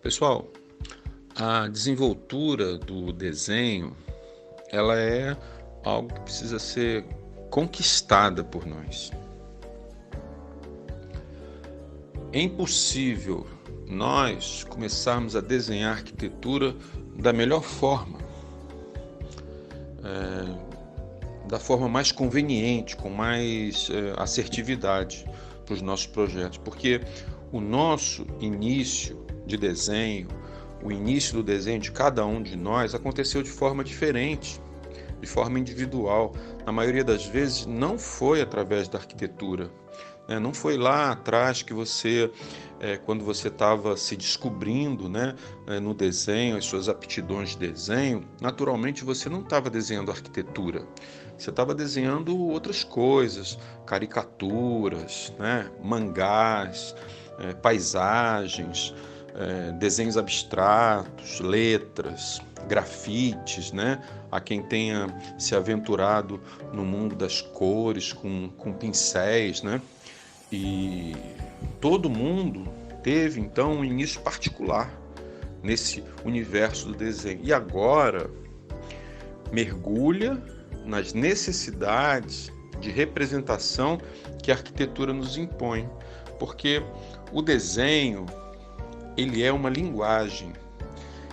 Pessoal, a desenvoltura do desenho, ela é algo que precisa ser conquistada por nós. É impossível nós começarmos a desenhar arquitetura da melhor forma, da forma mais conveniente, com mais assertividade para os nossos projetos, porque o nosso início de desenho, o início do desenho de cada um de nós aconteceu de forma diferente, de forma individual. Na maioria das vezes não foi através da arquitetura, né? Não foi lá atrás que você, quando você estava se descobrindo, né, no desenho, as suas aptidões de desenho, naturalmente você não estava desenhando arquitetura. Você estava desenhando outras coisas, caricaturas, né, mangás, paisagens, desenhos abstratos, letras, grafites, né? A quem tenha se aventurado no mundo das cores com pincéis, né? E todo mundo teve então um início particular nesse universo do desenho. E agora mergulha nas necessidades de representação que a arquitetura nos impõe, porque o desenho ele é uma linguagem,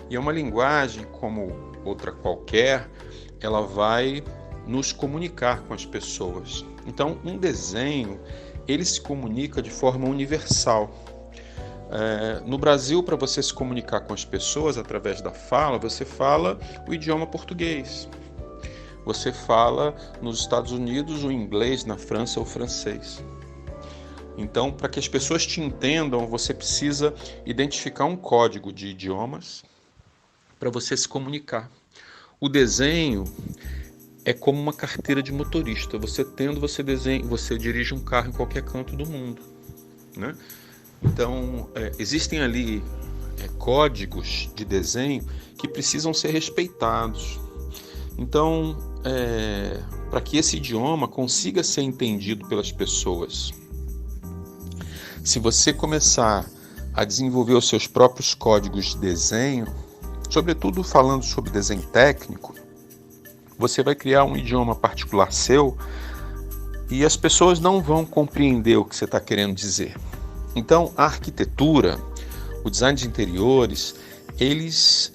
e é uma linguagem como outra qualquer, ela vai nos comunicar com as pessoas. Então, um desenho, ele se comunica de forma universal. No Brasil, para você se comunicar com as pessoas através da fala, você fala o idioma português. Você fala nos Estados Unidos o inglês, na França o francês. Então, para que as pessoas te entendam, você precisa identificar um código de idiomas para você se comunicar. O desenho é como uma carteira de motorista. Você você dirige um carro em qualquer canto do mundo, né? Então, existem ali códigos de desenho que precisam ser respeitados. Então, para que esse idioma consiga ser entendido pelas pessoas, se você começar a desenvolver os seus próprios códigos de desenho, sobretudo falando sobre desenho técnico, você vai criar um idioma particular seu e as pessoas não vão compreender o que você está querendo dizer. Então, a arquitetura, o design de interiores, eles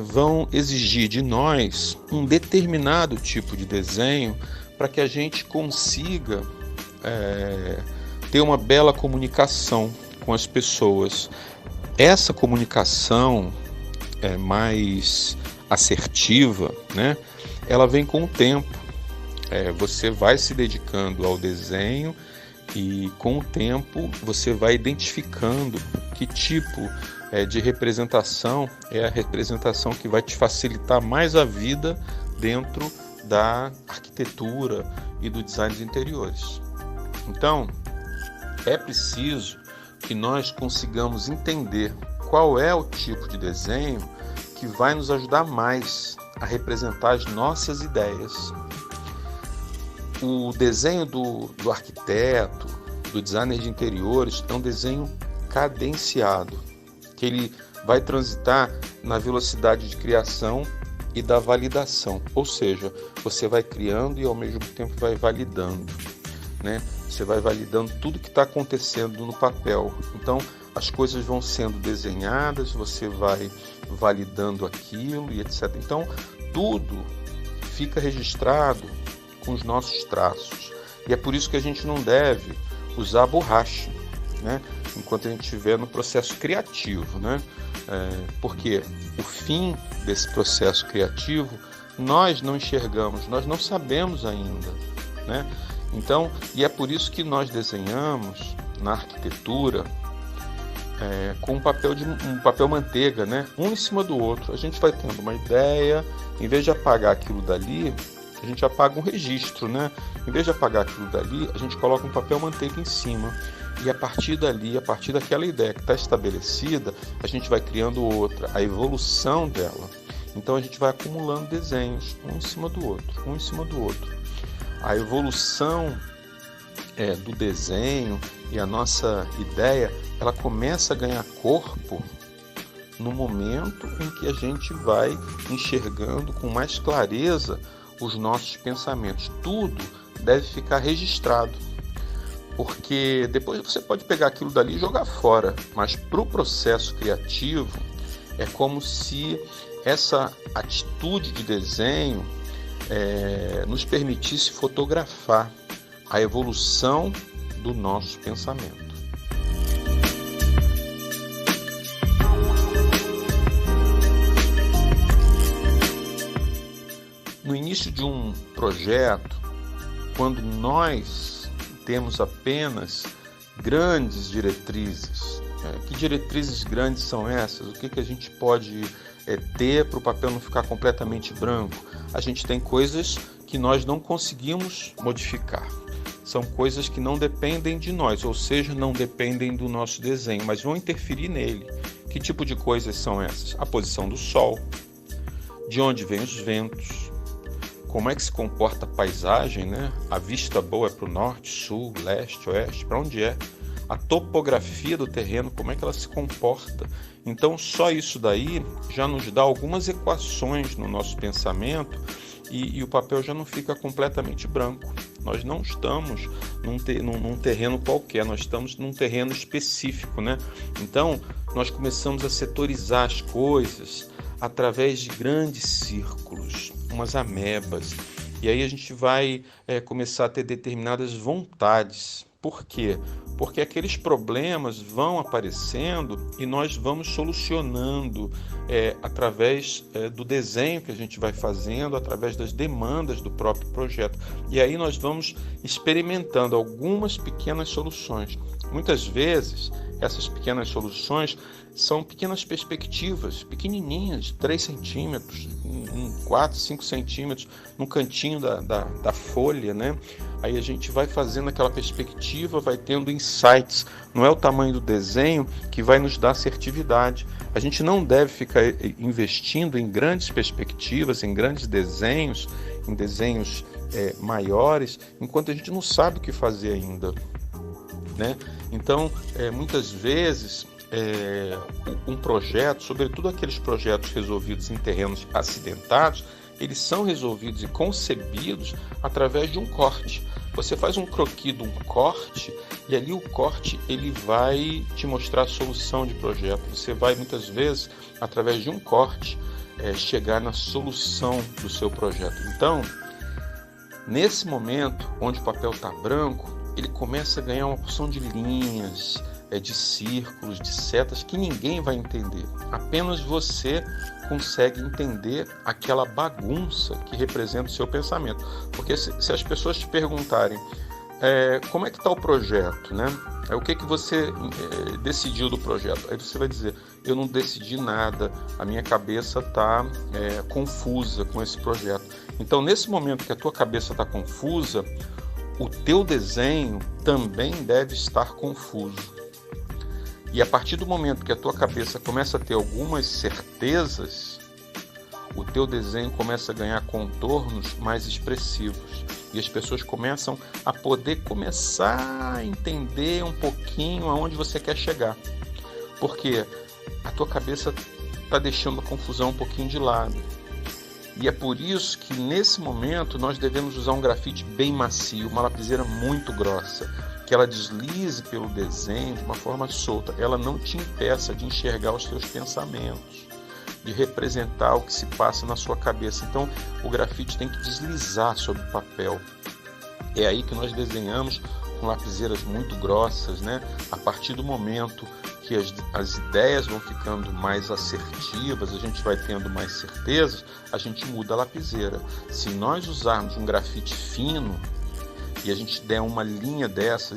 vão exigir de nós um determinado tipo de desenho para que a gente consiga ter uma bela comunicação com as pessoas. Essa comunicação mais assertiva, né? Ela vem com o tempo. Você vai se dedicando ao desenho e com o tempo você vai identificando que tipo de representação é a representação que vai te facilitar mais a vida dentro da arquitetura e do design de interiores. Então, é preciso que nós consigamos entender qual é o tipo de desenho que vai nos ajudar mais a representar as nossas ideias. O desenho do arquiteto, do designer de interiores, é um desenho cadenciado, que ele vai transitar na velocidade de criação e da validação, ou seja, você vai criando e ao mesmo tempo vai validando, né? Você vai validando tudo que está acontecendo no papel. Então, as coisas vão sendo desenhadas, você vai validando aquilo e etc. Então, tudo fica registrado com os nossos traços. E é por isso que a gente não deve usar borracha, né? Enquanto a gente estiver no processo criativo, né? Porque o fim desse processo criativo nós não enxergamos, nós não sabemos ainda, né? Então, e é por isso que nós desenhamos na arquitetura com um papel manteiga, né? Um em cima do outro. A gente vai tendo uma ideia, em vez de apagar aquilo dali, a gente apaga um registro, né? Em vez de apagar aquilo dali, a gente coloca um papel manteiga em cima. E a partir dali, a partir daquela ideia que está estabelecida, a gente vai criando outra, a evolução dela. Então a gente vai acumulando desenhos, um em cima do outro, um em cima do outro. A evolução do desenho e a nossa ideia, ela começa a ganhar corpo no momento em que a gente vai enxergando com mais clareza os nossos pensamentos. Tudo deve ficar registrado, porque depois você pode pegar aquilo dali e jogar fora, mas para o processo criativo é como se essa atitude de desenho nos permitisse fotografar a evolução do nosso pensamento. No início de um projeto, quando nós temos apenas grandes diretrizes, que diretrizes grandes são essas? O que a gente pode ter para o papel não ficar completamente branco? A gente tem coisas que nós não conseguimos modificar. São coisas que não dependem de nós, ou seja, não dependem do nosso desenho, mas vão interferir nele. Que tipo de coisas são essas? A posição do sol, de onde vêm os ventos, como é que se comporta a paisagem, né? A vista boa é para o norte, sul, leste, oeste, para onde é? A topografia do terreno, como é que ela se comporta? Então, só isso daí já nos dá algumas equações no nosso pensamento e o papel já não fica completamente branco. Nós não estamos num terreno qualquer, nós estamos num terreno específico, né? Então, nós começamos a setorizar as coisas através de grandes círculos, umas amebas. E aí a gente vai começar a ter determinadas vontades. Por quê? Porque aqueles problemas vão aparecendo e nós vamos solucionando através do desenho que a gente vai fazendo, através das demandas do próprio projeto. E aí nós vamos experimentando algumas pequenas soluções. Muitas vezes, essas pequenas soluções são pequenas perspectivas, pequenininhas, 3 centímetros, 4, 5 centímetros, no cantinho da folha, né? Aí a gente vai fazendo aquela perspectiva, vai tendo insights. Não é o tamanho do desenho que vai nos dar assertividade. A gente não deve ficar investindo em grandes perspectivas, em grandes desenhos, em desenhos maiores, enquanto a gente não sabe o que fazer ainda, né? Então, muitas vezes, um projeto, sobretudo aqueles projetos resolvidos em terrenos acidentados, eles são resolvidos e concebidos através de um corte. Você faz um croquis de um corte e ali o corte ele vai te mostrar a solução de projeto. Você vai muitas vezes, através de um corte, chegar na solução do seu projeto. Então, nesse momento onde o papel está branco, ele começa a ganhar uma porção de linhas, de círculos, de setas que ninguém vai entender. Apenas você consegue entender aquela bagunça que representa o seu pensamento. Porque se as pessoas te perguntarem como é que está o projeto, né? O que você decidiu do projeto? Aí você vai dizer, eu não decidi nada, a minha cabeça está confusa com esse projeto. Então, nesse momento que a tua cabeça está confusa, o teu desenho também deve estar confuso. E a partir do momento que a tua cabeça começa a ter algumas certezas, o teu desenho começa a ganhar contornos mais expressivos. E as pessoas começam a poder começar a entender um pouquinho aonde você quer chegar. Porque a tua cabeça está deixando a confusão um pouquinho de lado. E é por isso que nesse momento nós devemos usar um grafite bem macio, uma lapiseira muito grossa, que ela deslize pelo desenho de uma forma solta, ela não te impeça de enxergar os seus pensamentos, de representar o que se passa na sua cabeça. Então, o grafite tem que deslizar sobre o papel. É aí que nós desenhamos com lapiseiras muito grossas, né? A partir do momento que as ideias vão ficando mais assertivas, a gente vai tendo mais certezas, a gente muda a lapiseira. Se nós usarmos um grafite fino e a gente der uma linha dessa,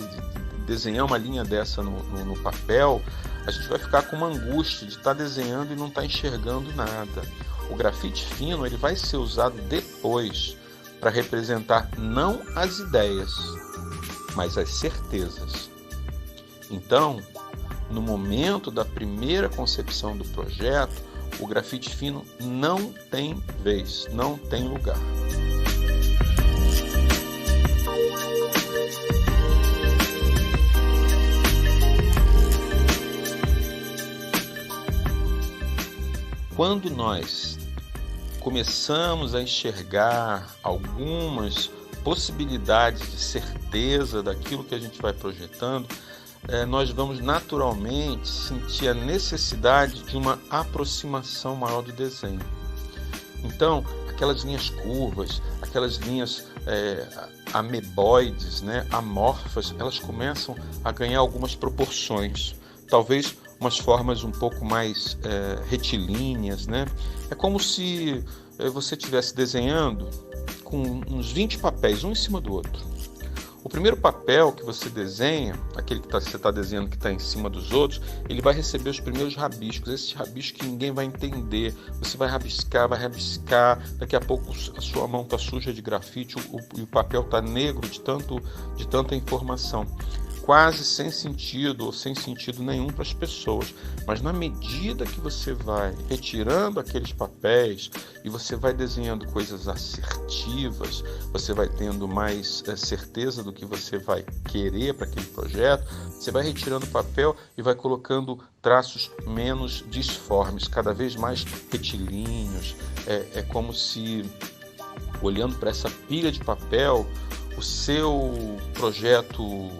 desenhar uma linha dessa no papel, a gente vai ficar com uma angústia de estar desenhando e não estar enxergando nada. O grafite fino ele vai ser usado depois para representar não as ideias, mas as certezas. Então, no momento da primeira concepção do projeto, o grafite fino não tem vez, não tem lugar. quando nós começamos a enxergar algumas possibilidades de certeza daquilo que a gente vai projetando, nós vamos naturalmente sentir a necessidade de uma aproximação maior do desenho. Então, aquelas linhas curvas, aquelas linhas ameboides, né, amorfas, elas começam a ganhar algumas proporções, talvez umas formas um pouco mais retilíneas, né? É como se você estivesse desenhando com uns 20 papéis, um em cima do outro. O primeiro papel que você desenha, aquele que você está desenhando que está em cima dos outros, ele vai receber os primeiros rabiscos, esses rabiscos que ninguém vai entender. Você vai rabiscar, daqui a pouco a sua mão está suja de grafite, o papel está negro de tanta informação. Quase sem sentido ou sem sentido nenhum para as pessoas. Mas na medida que você vai retirando aqueles papéis e você vai desenhando coisas assertivas, você vai tendo mais certeza do que você vai querer para aquele projeto, você vai retirando o papel e vai colocando traços menos disformes, cada vez mais retilíneos. É como se, olhando para essa pilha de papel, o seu projeto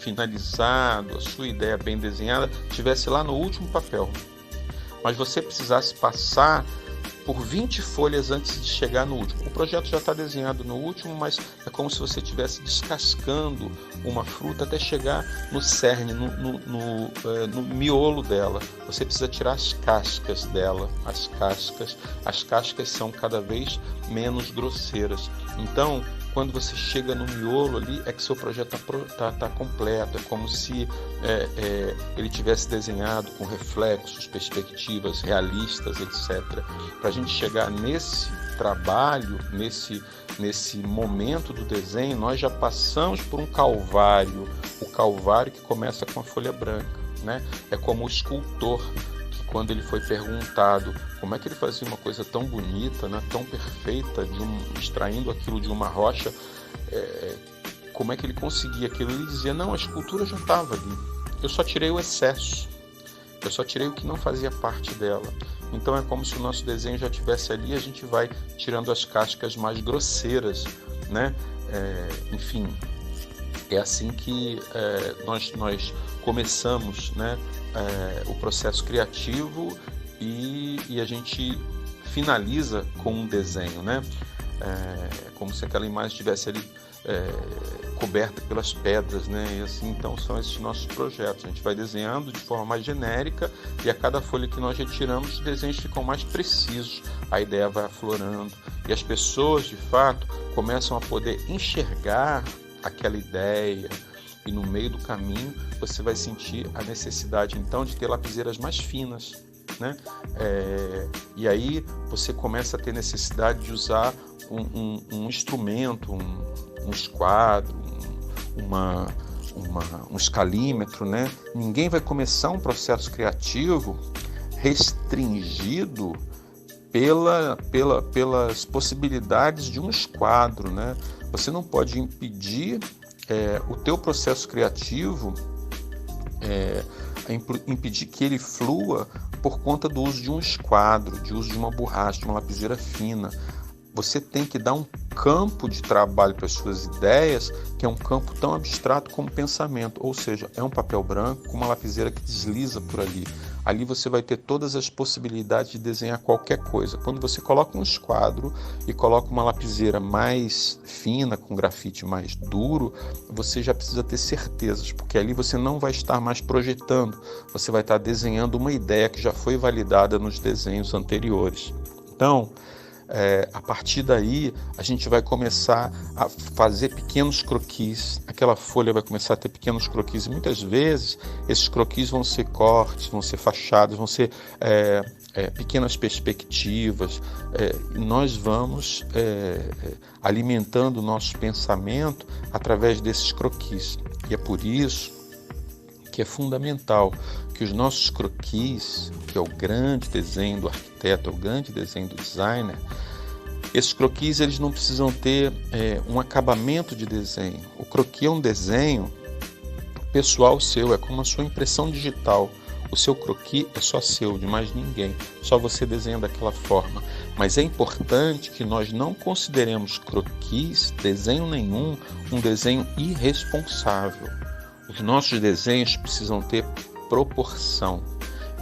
finalizado, a sua ideia bem desenhada, estivesse lá no último papel. Mas você precisasse passar por 20 folhas antes de chegar no último. O projeto já está desenhado no último, mas é como se você estivesse descascando uma fruta até chegar no cerne, no miolo dela. Você precisa tirar as cascas dela. As cascas são cada vez menos grosseiras. Então, quando você chega no miolo ali, é que seu projeto está completo. É como se ele tivesse desenhado com reflexos, perspectivas realistas, etc. Para a gente chegar nesse trabalho, nesse momento do desenho, nós já passamos por um calvário. O calvário que começa com a folha branca, né? É como o escultor, quando ele foi perguntado como é que ele fazia uma coisa tão bonita, né, tão perfeita, extraindo aquilo de uma rocha, como é que ele conseguia aquilo? Ele dizia, não, a escultura já estava ali, eu só tirei o excesso, eu só tirei o que não fazia parte dela. Então é como se o nosso desenho já estivesse ali, a gente vai tirando as cascas mais grosseiras, né? Enfim, é assim que nós começamos, né, o processo criativo e a gente finaliza com um desenho, né? Como se aquela imagem estivesse ali coberta pelas pedras, né? E assim, então, são esses nossos projetos. A gente vai desenhando de forma mais genérica e a cada folha que nós retiramos, os desenhos ficam mais precisos, a ideia vai aflorando e as pessoas, de fato, começam a poder enxergar aquela ideia. E no meio do caminho você vai sentir a necessidade então de ter lapiseiras mais finas, né? E aí você começa a ter necessidade de usar um instrumento, um esquadro, um escalímetro, né? Ninguém vai começar um processo criativo restringido pelas possibilidades de um esquadro, né? Você não pode impedir o teu processo criativo, impedir que ele flua por conta do uso de um esquadro, de uso de uma borracha, de uma lapiseira fina. Você tem que dar um campo de trabalho para as suas ideias, que é um campo tão abstrato como pensamento, ou seja, é um papel branco com uma lapiseira que desliza por ali. Ali você vai ter todas as possibilidades de desenhar qualquer coisa. Quando você coloca um esquadro e coloca uma lapiseira mais fina, com grafite mais duro, você já precisa ter certezas, porque ali você não vai estar mais projetando, você vai estar desenhando uma ideia que já foi validada nos desenhos anteriores. Então, a partir daí, a gente vai começar a fazer pequenos croquis. Aquela folha vai começar a ter pequenos croquis. E muitas vezes, esses croquis vão ser cortes, vão ser fachadas, vão ser pequenas perspectivas. Nós vamos alimentando o nosso pensamento através desses croquis. E é por isso que é fundamental que os nossos croquis, que é o grande desenho do arquiteto, o grande desenho do designer, esses croquis eles não precisam ter um acabamento de desenho. O croquis é um desenho pessoal seu, é como a sua impressão digital. O seu croquis é só seu, de mais ninguém. Só você desenha daquela forma. Mas é importante que nós não consideremos croquis, desenho nenhum, um desenho irresponsável. Os nossos desenhos precisam ter proporção.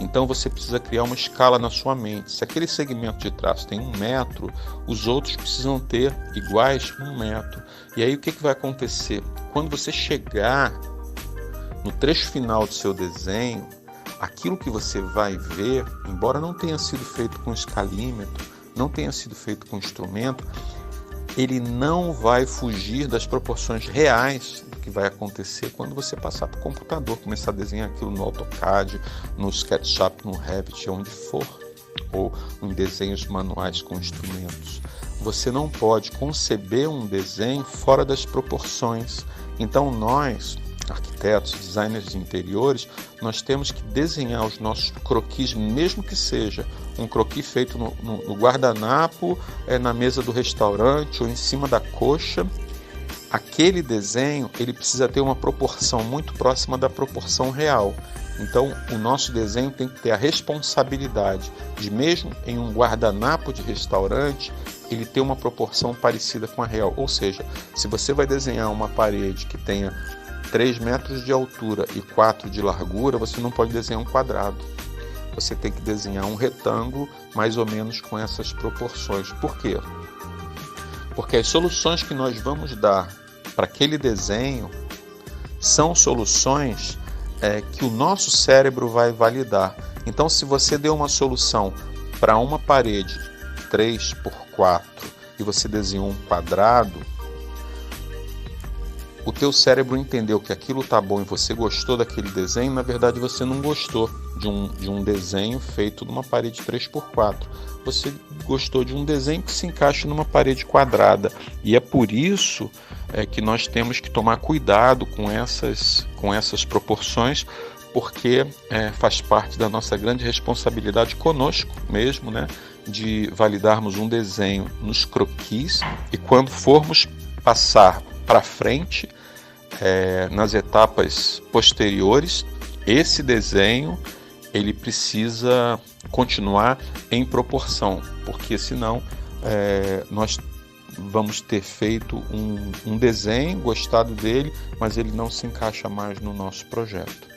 Então você precisa criar uma escala na sua mente. Se aquele segmento de traço tem 1 metro, os outros precisam ter iguais 1 metro. E aí o que vai acontecer? Quando você chegar no trecho final do seu desenho, aquilo que você vai ver, embora não tenha sido feito com escalímetro, não tenha sido feito com instrumento, ele não vai fugir das proporções reais do que vai acontecer quando você passar para o computador, começar a desenhar aquilo no AutoCAD, no SketchUp, no Revit, onde for, ou em desenhos manuais com instrumentos. Você não pode conceber um desenho fora das proporções. Então nós, arquitetos, designers de interiores, nós temos que desenhar os nossos croquis, mesmo que seja um croquis feito no guardanapo, na mesa do restaurante ou em cima da coxa. Aquele desenho ele precisa ter uma proporção muito próxima da proporção real. Então o nosso desenho tem que ter a responsabilidade de, mesmo em um guardanapo de restaurante, ele ter uma proporção parecida com a real. Ou seja, se você vai desenhar uma parede que tenha 3 metros de altura e 4 de largura, você não pode desenhar um quadrado. Você tem que desenhar um retângulo mais ou menos com essas proporções. Por quê? Porque as soluções que nós vamos dar para aquele desenho são soluções que o nosso cérebro vai validar. Então, se você deu uma solução para uma parede 3x4 e você desenhou um quadrado, o teu cérebro entendeu que aquilo está bom e você gostou daquele desenho. Na verdade, você não gostou de um desenho feito numa parede 3x4. Você gostou de um desenho que se encaixa numa parede quadrada. E é por isso que nós temos que tomar cuidado com essas proporções, porque faz parte da nossa grande responsabilidade conosco mesmo, né, de validarmos um desenho nos croquis, e quando formos passar para frente, nas etapas posteriores, esse desenho ele precisa continuar em proporção, porque senão nós vamos ter feito um desenho, gostado dele, mas ele não se encaixa mais no nosso projeto.